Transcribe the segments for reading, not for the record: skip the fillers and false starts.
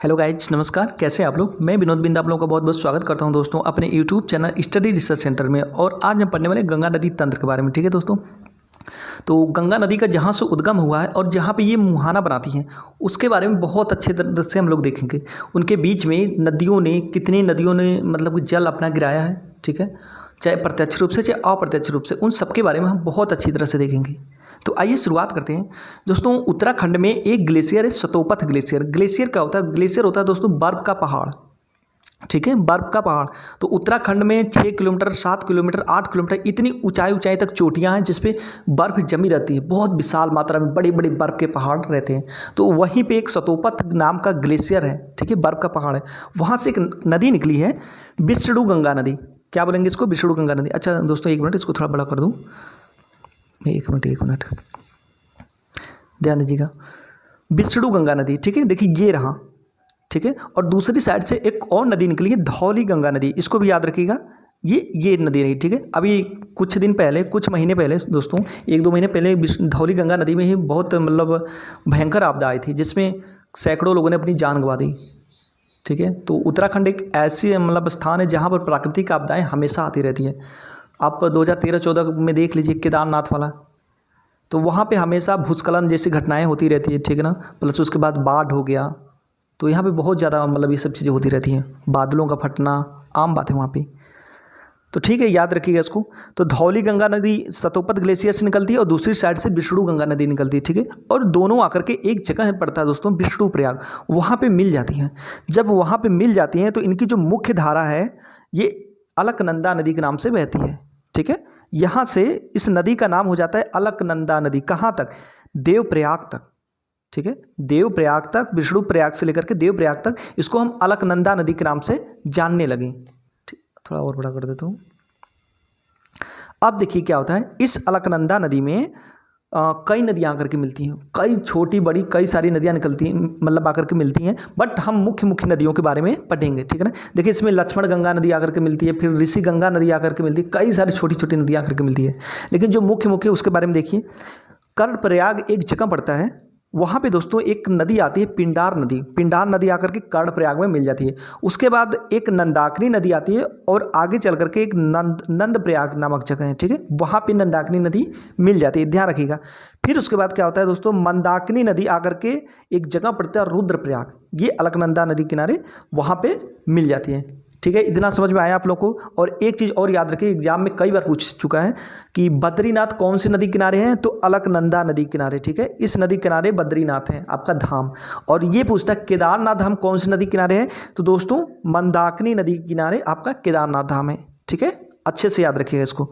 Hello guys, नमस्कार। कैसे हैं आप लोग। मैं विनोद बिंद आप लोगों का बहुत बहुत स्वागत करता हूं दोस्तों अपने YouTube channel study research centre में। और आज हम पढ़ने वाले गंगा नदी तंत्र के बारे में। ठीक है दोस्तों, तो गंगा नदी का जहाँ से उद्गम हुआ है और जहाँ पे ये मुहाना बनाती हैं उसके बारे में बहुत अच्छे तरह से हम लोग देखेंगे। उनके बीच में कितनी नदियों ने मतलब जल अपना गिराया है, ठीक है, चाहे प्रत्यक्ष रूप से चाहे अप्रत्यक्ष रूप से, उन सब के बारे में हम बहुत अच्छी तरह से देखेंगे। तो आइए शुरुआत करते हैं दोस्तों। उत्तराखंड में एक ग्लेशियर है, सतोपथ ग्लेशियर। ग्लेशियर क्या होता है? ग्लेशियर होता है दोस्तों बर्फ़ का पहाड़, ठीक है, बर्फ़ का पहाड़। तो उत्तराखंड में 6 किलोमीटर, 7 किलोमीटर, 8 किलोमीटर इतनी ऊंचाई तक चोटियां हैं जिसपे बर्फ़ जमी रहती है। बहुत विशाल मात्रा में बड़े बड़े बर्फ़ के पहाड़ रहते हैं। तो वहीं पे एक सतोपथ नाम का ग्लेशियर है, ठीक है, बर्फ़ का पहाड़ है। वहाँ से एक नदी निकली है, विष्णु गंगा नदी। क्या बोलेंगे इसको? विष्णु गंगा नदी। अच्छा दोस्तों, एक मिनट, इसको थोड़ा बड़ा कर दूँ। एक मिनट ध्यान दीजिएगा। विष्णु गंगा नदी, ठीक है, देखिए ये रहा, ठीक है। और दूसरी साइड से एक और नदी निकली है, धौली गंगा नदी। इसको भी याद रखिएगा, ये नदी रही, ठीक है। अभी कुछ दिन पहले, कुछ महीने पहले दोस्तों, 1-2 महीने पहले धौली गंगा नदी में ही बहुत मतलब भयंकर आपदा आई थी जिसमें सैकड़ों लोगों ने अपनी जान गंवा दी, ठीक है। तो उत्तराखंड एक ऐसी मतलब स्थान है जहाँ पर प्राकृतिक आपदाएँ हमेशा आती रहती है। आप 2013-14 में देख लीजिए केदारनाथ वाला, तो वहाँ पे हमेशा भूस्खलन जैसी घटनाएं होती रहती है, ठीक है ना। प्लस उसके बाद बाढ़ हो गया, तो यहाँ पे बहुत ज़्यादा मतलब ये सब चीज़ें होती रहती हैं। बादलों का फटना आम बात है वहाँ पे। तो ठीक है, याद रखिएगा इसको। तो धौली गंगा नदी सतोपथ ग्लेशियर से निकलती है और दूसरी साइड से विष्णु गंगा नदी निकलती है, ठीक है। और दोनों आकर के एक जगह पड़ता है दोस्तों, विष्णु प्रयाग, वहाँ पे मिल जाती हैं। जब वहाँ पे मिल जाती हैं तो इनकी जो मुख्य धारा है ये अलकनंदा नदी के नाम से बहती है, ठीक है। यहाँ से इस नदी का नाम हो जाता है अलकनंदा नदी। कहाँ तक? देवप्रयाग तक, ठीक है। देवप्रयाग तक, विष्णु प्रयाग से लेकर के देवप्रयाग तक इसको हम अलकनंदा नदी के नाम से जानने लगे। ठीक, थोड़ा और बड़ा कर देता हूँ। अब देखिए क्या होता है, इस अलकनंदा नदी में कई नदियाँ आकर के मिलती हैं, कई छोटी बड़ी कई सारी नदियाँ निकलती हैं, मतलब आकर के मिलती हैं। बट हम मुख्य नदियों के बारे में पढ़ेंगे, ठीक है ना। देखिए इसमें लक्ष्मण गंगा नदी आकर के मिलती है, फिर ऋषि गंगा नदी आकर के मिलती है, कई सारी छोटी छोटी नदियाँ आकर के मिलती है। लेकिन जो मुख्य उसके बारे में देखिए, कर्णप्रयाग एक जगह पड़ता है, वहाँ पे दोस्तों एक नदी आती है, पिंडार नदी। पिंडार नदी आकर के कर्णप्रयाग में मिल जाती है। उसके बाद एक नंदाकिनी नदी आती है और आगे चल करके एक नंदप्रयाग नामक जगह है, ठीक है, वहाँ पे नंदाकिनी नदी मिल जाती है, ध्यान रखिएगा। फिर उसके बाद क्या होता है दोस्तों, मंदाकिनी नदी आकर के एक जगह पड़ता है रुद्रप्रयाग, ये अलकनंदा नदी किनारे वहाँ पे मिल जाती है, ठीक है। इतना समझ में आया आप लोग को। और एक चीज़ और याद रखिए, एग्जाम में कई बार पूछ चुका है कि बद्रीनाथ कौन सी नदी किनारे हैं, तो अलकनंदा नदी किनारे, ठीक है। इस नदी किनारे बद्रीनाथ है आपका धाम। और ये पूछता है केदारनाथ धाम कौन सी नदी किनारे है, तो दोस्तों मंदाकिनी नदी के किनारे आपका केदारनाथ धाम है, ठीक है। अच्छे से याद रखिएगा इसको।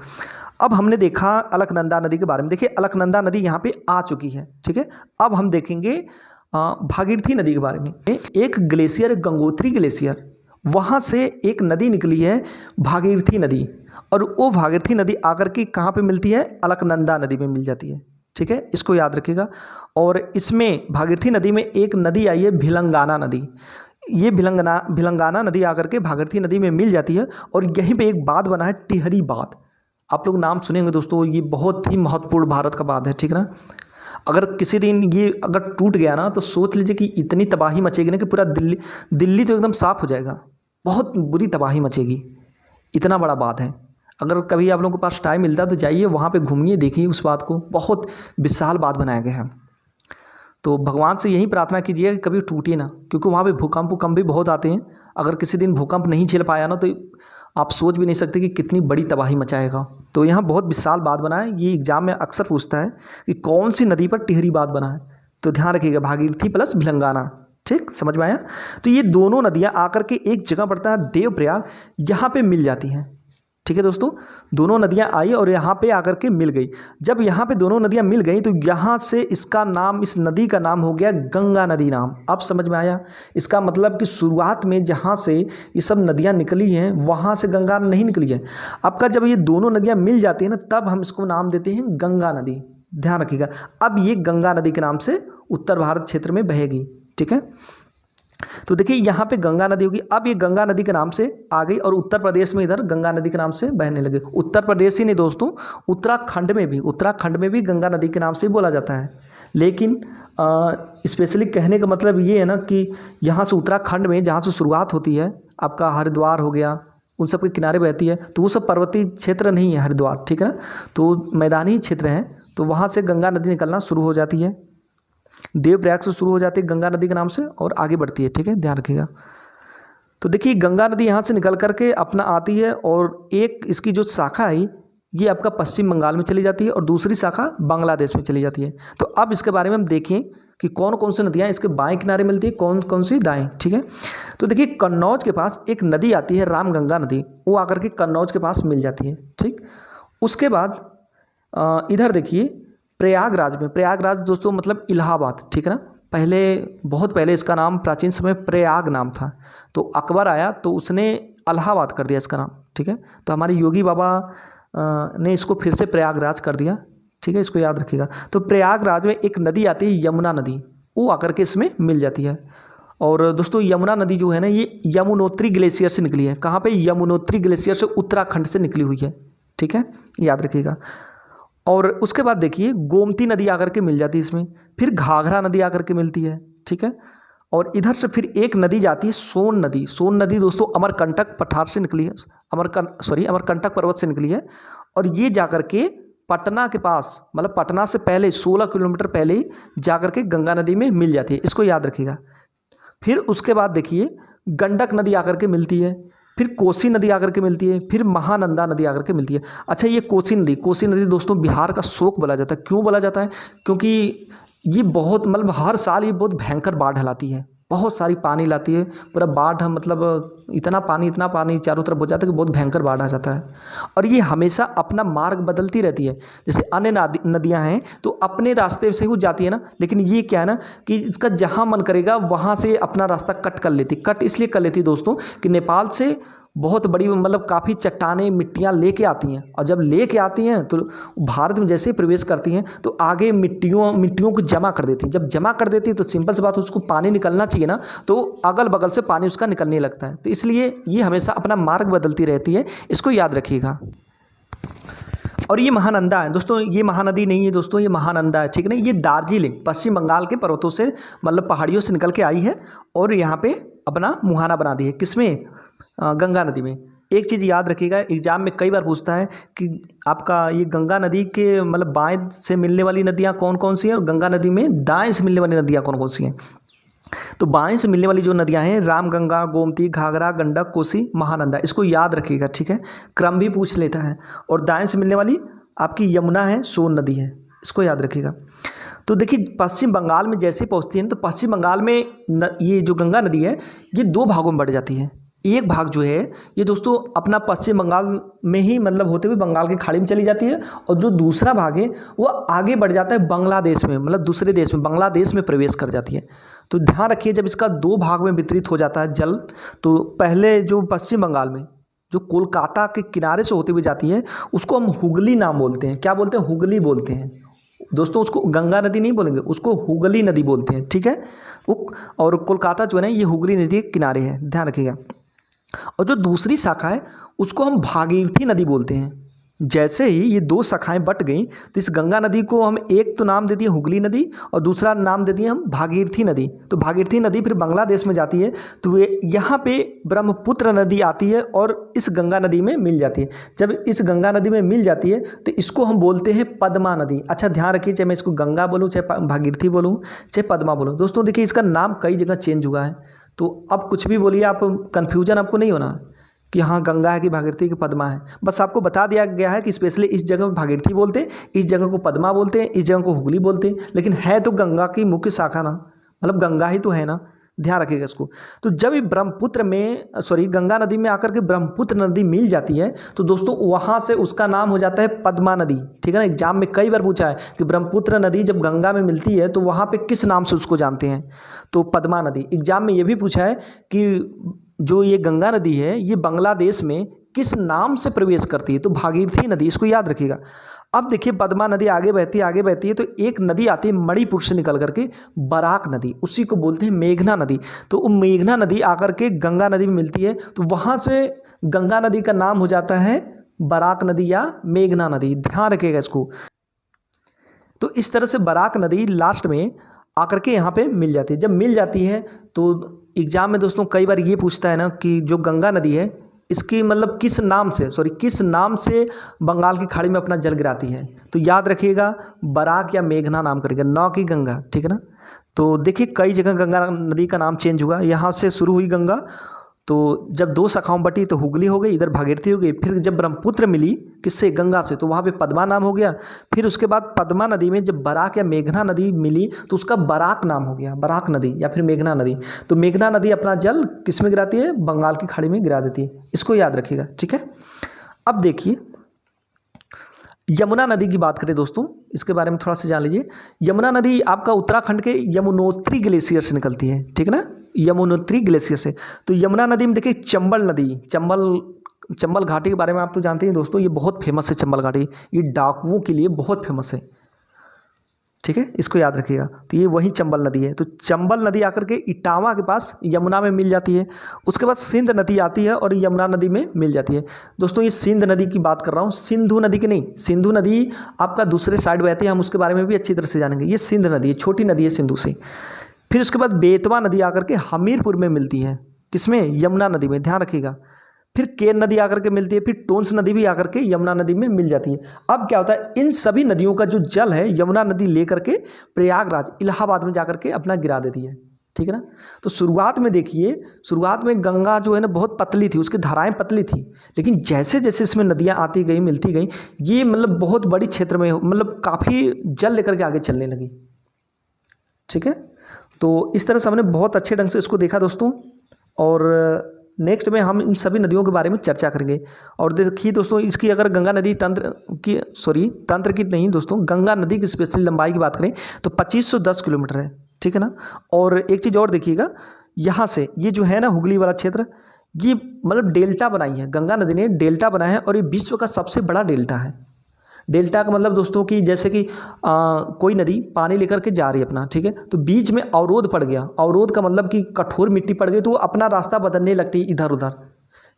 अब हमने देखा अलकनंदा नदी के बारे में। देखिए अलकनंदा नदी यहाँ पे आ चुकी है, ठीक है। अब हम देखेंगे भागीरथी नदी के बारे में। एक ग्लेशियर, गंगोत्री ग्लेशियर, वहाँ से एक नदी निकली है भागीरथी नदी, और वो भागीरथी नदी आकर के कहाँ पे मिलती है? अलकनंदा नदी में मिल जाती है, ठीक है, इसको याद रखिएगा। और इसमें भागीरथी नदी में एक नदी आई है भिलंगाना नदी। ये भिलंगाना नदी आकर के भागीरथी नदी में मिल जाती है। और यहीं पे एक बांध बना है, टिहरी बांध। आप लोग नाम सुनेंगे दोस्तों, ये बहुत ही महत्वपूर्ण भारत का बांध है, ठीक ना। अगर किसी दिन ये अगर टूट गया ना तो सोच लीजिए कि इतनी तबाही मचेगी ना कि पूरा दिल्ली तो एकदम साफ हो जाएगा। बहुत बुरी तबाही मचेगी, इतना बड़ा बात है। अगर कभी आप लोगों के पास टाइम मिलता है तो जाइए वहाँ पे घूमिए, देखिए उस बात को। बहुत विशाल बात बनाया गया है। तो भगवान से यही प्रार्थना कीजिए कि कभी टूटे ना, क्योंकि वहाँ पे भूकंप भी बहुत आते हैं। अगर किसी दिन भूकंप नहीं झेल पाया ना तो आप सोच भी नहीं सकते कि कितनी बड़ी तबाही मचाएगा। तो यहाँ बहुत विशाल बात बना है। ये एग्जाम में अक्सर पूछता है कि कौन सी नदी पर टिहरी बांध बना है, तो ध्यान रखिएगा भागीरथी प्लस भिलंगाना, ठीक, समझ में आया। तो ये दोनों नदियाँ आकर के एक जगह पड़ता है देवप्रयाग, यहाँ पे मिल जाती हैं, ठीक है दोस्तों। दोनों नदियाँ आई और यहाँ पे आकर के मिल गई। जब यहाँ पे दोनों नदियाँ मिल गई तो यहाँ से इसका नाम, इस नदी का नाम हो गया गंगा नदी नाम। अब समझ में आया। इसका मतलब कि शुरुआत में जहाँ से ये सब नदियाँ निकली हैं वहाँ से गंगा नहीं निकली है। आपका जब ये दोनों नदियाँ मिल जाती हैं ना तब हम इसको नाम देते हैं गंगा नदी, ध्यान रखिएगा। अब ये गंगा नदी के नाम से उत्तर भारत क्षेत्र में बहेगी, ठीक है। तो देखिए यहाँ पे गंगा नदी होगी। अब ये गंगा नदी के नाम से आ गई और उत्तर प्रदेश में इधर गंगा नदी के नाम से बहने लगे। उत्तर प्रदेश ही नहीं दोस्तों, उत्तराखंड में भी गंगा नदी के नाम से ही बोला जाता है। लेकिन स्पेशली कहने का मतलब ये है ना कि यहाँ से उत्तराखंड में जहाँ से शुरुआत होती है, आपका हरिद्वार हो गया, उन सब के किनारे बहती है, तो वो सब पर्वतीय क्षेत्र नहीं है हरिद्वार, ठीक है ना, तो मैदानी क्षेत्र है। तो वहाँ से गंगा नदी निकलना शुरू हो जाती है, देवप्रयाग से शुरू हो जाती है गंगा नदी के नाम से और आगे बढ़ती है, ठीक है, ध्यान रखिएगा। तो देखिए गंगा नदी यहाँ से निकल करके अपना आती है और एक इसकी जो शाखा है ये आपका पश्चिम बंगाल में चली जाती है और दूसरी शाखा बांग्लादेश में चली जाती है। तो अब इसके बारे में हम देखें कि कौन कौन सी नदियाँ इसके बाएं किनारे मिलती है, कौन कौन सी दाएं, ठीक है। तो देखिए कन्नौज के पास एक नदी आती है रामगंगा नदी, वो आकर के कन्नौज के पास मिल जाती है, ठीक। उसके बाद इधर देखिए प्रयागराज में, प्रयागराज दोस्तों मतलब इलाहाबाद, ठीक है ना, पहले बहुत पहले इसका नाम प्राचीन समय प्रयाग नाम था, तो अकबर आया तो उसने इलाहाबाद कर दिया इसका नाम, ठीक है। तो हमारे योगी बाबा ने इसको फिर से प्रयागराज कर दिया, ठीक है, इसको याद रखिएगा। तो प्रयागराज में एक नदी आती है यमुना नदी, वो आकर के इसमें मिल जाती है। और दोस्तों यमुना नदी जो है ना ये यमुनोत्री ग्लेशियर से निकली है। कहाँ पे? यमुनोत्री ग्लेशियर से उत्तराखंड से निकली हुई है, ठीक है, याद रखिएगा। और उसके बाद देखिए गोमती नदी आकर के मिल जाती है इसमें, फिर घाघरा नदी आकर के मिलती है, ठीक है। और इधर से फिर एक नदी जाती है सोन नदी। सोन नदी दोस्तों अमरकंटक पठार से निकली है, अमरकंटक पर्वत से निकली है और ये जाकर के पटना के पास, मतलब पटना से पहले 16 किलोमीटर पहले ही जाकर के गंगा नदी में मिल जाती है, इसको याद रखिएगा। फिर उसके बाद देखिए गंडक नदी आकर के मिलती है, फिर कोसी नदी आकर के मिलती है, फिर महानंदा नदी आकर के मिलती है। अच्छा ये कोसी नदी दोस्तों बिहार का शोक बोला जाता है। क्यों बोला जाता है? क्योंकि ये बहुत मतलब हर साल ये बहुत भयंकर बाढ़ लाती है, बहुत सारी पानी लाती है, पूरा बाढ़ मतलब इतना पानी चारों तरफ हो जाता है कि बहुत भयंकर बाढ़ आ जाता है। और ये हमेशा अपना मार्ग बदलती रहती है। जैसे अन्य नदियां हैं तो अपने रास्ते से ही जाती है ना, लेकिन ये क्या है ना कि इसका जहां मन करेगा वहां से अपना रास्ता कट कर लेती। कट इसलिए कर लेती दोस्तों कि नेपाल से बहुत बड़ी मतलब काफ़ी चट्टानें मिट्टियाँ लेके आती हैं, और जब लेके आती हैं तो भारत में जैसे ही प्रवेश करती हैं तो आगे मिट्टियों को जमा कर देती हैं। जब जमा कर देती है तो सिंपल सी बात, उसको पानी निकलना चाहिए ना, तो अगल बगल से पानी उसका निकलने लगता है। तो इसलिए ये हमेशा अपना मार्ग बदलती रहती है, इसको याद रखिएगा। और ये महानंदा है दोस्तों, ये महानदी नहीं है दोस्तों, ये महानंदा है, ठीक है ना। ये दार्जिलिंग पश्चिम बंगाल के पर्वतों से मतलब पहाड़ियों से निकल के आई है और यहाँ पे अपना मुहाना बना दी है। किसमें? गंगा नदी में। एक चीज़ याद रखिएगा, एग्जाम में कई बार पूछता है कि आपका ये गंगा नदी के मतलब बाएं से मिलने वाली नदियाँ कौन कौन सी हैं और गंगा नदी में दाएं से मिलने वाली नदियाँ कौन कौन सी हैं। तो बाएं से मिलने वाली जो नदियाँ हैं रामगंगा, गोमती, घाघरा, गंडक, कोसी, महानंदा, इसको याद रखिएगा, ठीक है, क्रम भी पूछ लेता है। और दाएं से मिलने वाली आपकी यमुना है, सोन नदी है, इसको याद रखिएगा। तो देखिए पश्चिम बंगाल में जैसे पहुँचती है तो पश्चिम बंगाल में ये जो गंगा नदी है ये दो भागों में बढ़ जाती है। एक भाग जो है ये दोस्तों अपना पश्चिम बंगाल में ही मतलब होते हुए बंगाल की खाड़ी में चली जाती है, और जो दूसरा भाग है वो आगे बढ़ जाता है बांग्लादेश में, मतलब दूसरे देश में बांग्लादेश में प्रवेश कर जाती है। तो ध्यान रखिए जब इसका दो भाग में वितरित हो जाता है जल, तो पहले जो पश्चिम बंगाल में जो कोलकाता के किनारे से होते हुए जाती है उसको हम हुगली नाम बोलते हैं। क्या बोलते हैं? हुगली बोलते हैं दोस्तों। उसको गंगा नदी नहीं बोलेंगे, उसको हुगली नदी बोलते हैं, ठीक है। वो और कोलकाता जो है ना ये हुगली नदी के किनारे है, ध्यान रखिएगा। और जो दूसरी शाखा है उसको हम भागीरथी नदी बोलते हैं। जैसे ही ये दो शाखाएं बट गई तो इस गंगा नदी को हम एक तो नाम दे दिए हुगली नदी और दूसरा नाम दे दिए हम भागीरथी नदी। तो भागीरथी नदी फिर बांग्लादेश में जाती है, तो ये यहाँ पे ब्रह्मपुत्र नदी आती है और इस गंगा नदी में मिल जाती है। जब इस गंगा नदी में मिल जाती है तो इसको हम बोलते हैं पद्मा नदी। अच्छा ध्यान रखिए, चाहे मैं इसको गंगा बोलूँ, चाहे भागीरथी बोलूँ, चाहे पद्मा बोलूँ। दोस्तों देखिए इसका नाम कई जगह चेंज हुआ है, तो अब कुछ भी बोलिए, आप कन्फ्यूजन आपको नहीं होना कि हाँ गंगा है कि भागीरथी कि पद्मा है। बस आपको बता दिया गया है कि स्पेशली इस जगह को भागीरथी बोलते हैं, इस जगह को पद्मा बोलते हैं, इस जगह को हुगली बोलते हैं, लेकिन है तो गंगा की मुख्य शाखा ना, मतलब गंगा ही तो है ना, ध्यान रखिएगा इसको। तो जब गंगा नदी में आकर के ब्रह्मपुत्र नदी मिल जाती है तो दोस्तों वहाँ से उसका नाम हो जाता है पद्मा नदी, ठीक है ना। एग्जाम में कई बार पूछा है कि ब्रह्मपुत्र नदी जब गंगा में मिलती है तो वहाँ पे किस नाम से उसको जानते हैं, तो पद्मा नदी। एग्जाम में ये भी पूछा है कि जो ये गंगा नदी है ये बांग्लादेश में किस नाम से प्रवेश करती है, तो भागीरथी नदी, इसको याद रखिएगा। अब देखिए पद्मा नदी आगे बहती है तो एक नदी आती है मणिपुर से निकल करके, बराक नदी, उसी को बोलते हैं मेघना नदी। तो वो मेघना नदी आकर के गंगा नदी में मिलती है, तो वहाँ से गंगा नदी का नाम हो जाता है बराक नदी या मेघना नदी, ध्यान रखिएगा इसको। तो इस तरह से बराक नदी लास्ट में आकर के यहाँ पे मिल जाती है। जब मिल जाती है तो एग्जाम में दोस्तों कई बार ये पूछता है ना कि जो गंगा नदी है इसकी मतलब किस नाम से बंगाल की खाड़ी में अपना जल गिराती है। तो याद रखिएगा बराक या मेघना नाम करेगा, नौ की गंगा, ठीक है ना। तो देखिए कई जगह गंगा नदी का नाम चेंज हुआ। यहाँ से शुरू हुई गंगा, तो जब दो शाखाओं बटी तो हुगली हो गई, इधर भागीरथी हो गई। फिर जब ब्रह्मपुत्र मिली किससे, गंगा से, तो वहाँ पे पद्मा नाम हो गया। फिर उसके बाद पद्मा नदी में जब बराक या मेघना नदी मिली तो उसका बराक नाम हो गया, बराक नदी या फिर मेघना नदी। तो मेघना नदी अपना जल किस में गिराती है, बंगाल की खाड़ी में गिरा देती है। इसको याद रखिएगा, ठीक है। अब देखिए यमुना नदी की बात करें दोस्तों, इसके बारे में थोड़ा सा जान लीजिए। यमुना नदी आपका उत्तराखंड के यमुनोत्री ग्लेशियर से निकलती है, ठीक है ना, यमुनोत्री ग्लेशियर से। तो यमुना नदी में देखिए चंबल नदी, चंबल घाटी के बारे में आप तो जानते हैं दोस्तों, ये बहुत फेमस है चंबल घाटी, ये डाकुओं के लिए बहुत फेमस है, ठीक है, इसको याद रखिएगा। तो ये वही चंबल नदी है। तो चंबल नदी आकर के इटावा के पास यमुना में मिल जाती है। उसके बाद सिंध नदी आती है और यमुना नदी में मिल जाती है। दोस्तों ये सिंध नदी की बात कर रहा हूँ, सिंधु नदी की नहीं। सिंधु नदी आपका दूसरे साइड बहती है, हम उसके बारे में भी अच्छी तरह से जानेंगे। ये सिंध नदी है, छोटी नदी है सिंधु से। फिर उसके बाद बेतवा नदी आकर के हमीरपुर में मिलती है, किसमें, यमुना नदी में, ध्यान रखिएगा। फिर केन नदी आकर के मिलती है। फिर टोंस नदी भी आकर के यमुना नदी में मिल जाती है। अब क्या होता है, इन सभी नदियों का जो जल है यमुना नदी लेकर के प्रयागराज इलाहाबाद में जाकर के अपना गिरा देती है, ठीक है ना। तो शुरुआत में देखिए, शुरुआत में गंगा जो है ना बहुत पतली थी, उसकी धाराएं पतली थी, लेकिन जैसे जैसे इसमें नदियां आती गई, मिलती गई, ये मतलब बहुत बड़ी क्षेत्र में मतलब काफ़ी जल लेकर के आगे चलने लगी, ठीक है। तो इस तरह से हमने बहुत अच्छे ढंग से इसको देखा दोस्तों, और नेक्स्ट में हम इन सभी नदियों के बारे में चर्चा करेंगे। और देखिए दोस्तों, इसकी अगर गंगा नदी तंत्र की नहीं दोस्तों, गंगा नदी की स्पेशल लंबाई की बात करें तो 2510 किलोमीटर है, ठीक है ना। और एक चीज़ और देखिएगा, यहाँ से ये जो है ना हुगली वाला क्षेत्र, ये मतलब डेल्टा बनाई है, गंगा नदी ने डेल्टा बनाया है, और ये विश्व का सबसे बड़ा डेल्टा है। डेल्टा का मतलब दोस्तों कि जैसे कि कोई नदी पानी लेकर के जा रही है अपना, ठीक है, तो बीच में अवरोध पड़ गया। अवरोध का मतलब कि कठोर मिट्टी पड़ गई तो वो अपना रास्ता बदलने लगती है इधर उधर।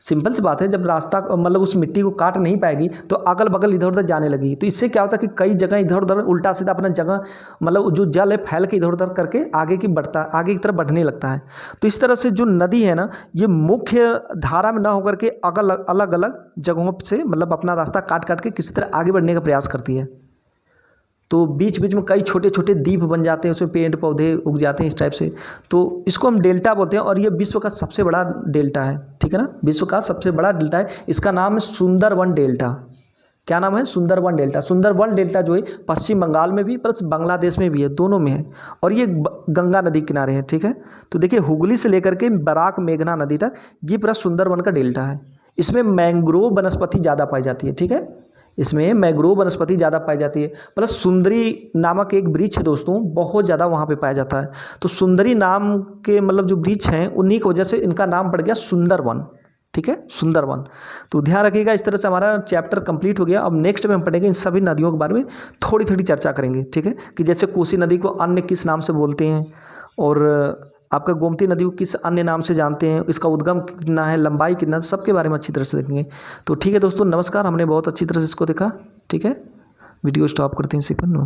सिंपल सी बात है, जब रास्ता मतलब उस मिट्टी को काट नहीं पाएगी तो अगल बगल इधर उधर जाने लगी। तो इससे क्या होता है कि कई जगह इधर उधर उल्टा सीधा अपना जगह मतलब जो जल है फैल के इधर उधर करके आगे की तरफ बढ़ने लगता है। तो इस तरह से जो नदी है ना, ये मुख्य धारा में ना होकर के अलग अलग जगहों से मतलब अपना रास्ता काट काट के किसी तरह आगे बढ़ने का प्रयास करती है। तो बीच बीच में कई छोटे छोटे द्वीप बन जाते हैं, उसमें पेड़ पौधे उग जाते हैं इस टाइप से। तो इसको हम डेल्टा बोलते हैं, और ये विश्व का सबसे बड़ा डेल्टा है, ठीक है ना, विश्व का सबसे बड़ा डेल्टा है। इसका नाम है सुंदरवन डेल्टा। क्या नाम है, सुंदरवन डेल्टा। सुंदरवन डेल्टा जो है पश्चिम बंगाल में भी प्लस बांग्लादेश में भी है, दोनों में है, और ये गंगा नदी किनारे है, ठीक है। तो देखिए हुगली से लेकर के बराक मेघना नदी तक ये पूरा सुंदरवन का डेल्टा है। इसमें मैंग्रोव वनस्पति ज़्यादा पाई जाती है, ठीक है, इसमें मैंग्रोव वनस्पति ज़्यादा पाई जाती है। प्लस सुंदरी नामक एक वृक्ष है दोस्तों, बहुत ज़्यादा वहाँ पे पाया जाता है। तो सुंदरी नाम के मतलब जो वृक्ष हैं उन्हीं की वजह से इनका नाम पड़ गया सुंदरवन, ठीक है, सुंदरवन। तो ध्यान रखिएगा। इस तरह से हमारा चैप्टर कंप्लीट हो गया। अब नेक्स्ट में हम पढ़ेंगे इन सभी नदियों के बारे में थोड़ी थोड़ी चर्चा करेंगे, ठीक है, कि जैसे कोसी नदी को अन्य किस नाम से बोलते हैं, और आपका गोमती नदी को किस अन्य नाम से जानते हैं, इसका उद्गम कितना है, लंबाई कितना, सबके बारे में अच्छी तरह से देखेंगे। तो ठीक है दोस्तों, नमस्कार। हमने बहुत अच्छी तरह से इसको देखा, ठीक है। वीडियो स्टॉप करते हैं इसी पर, नमस्कार।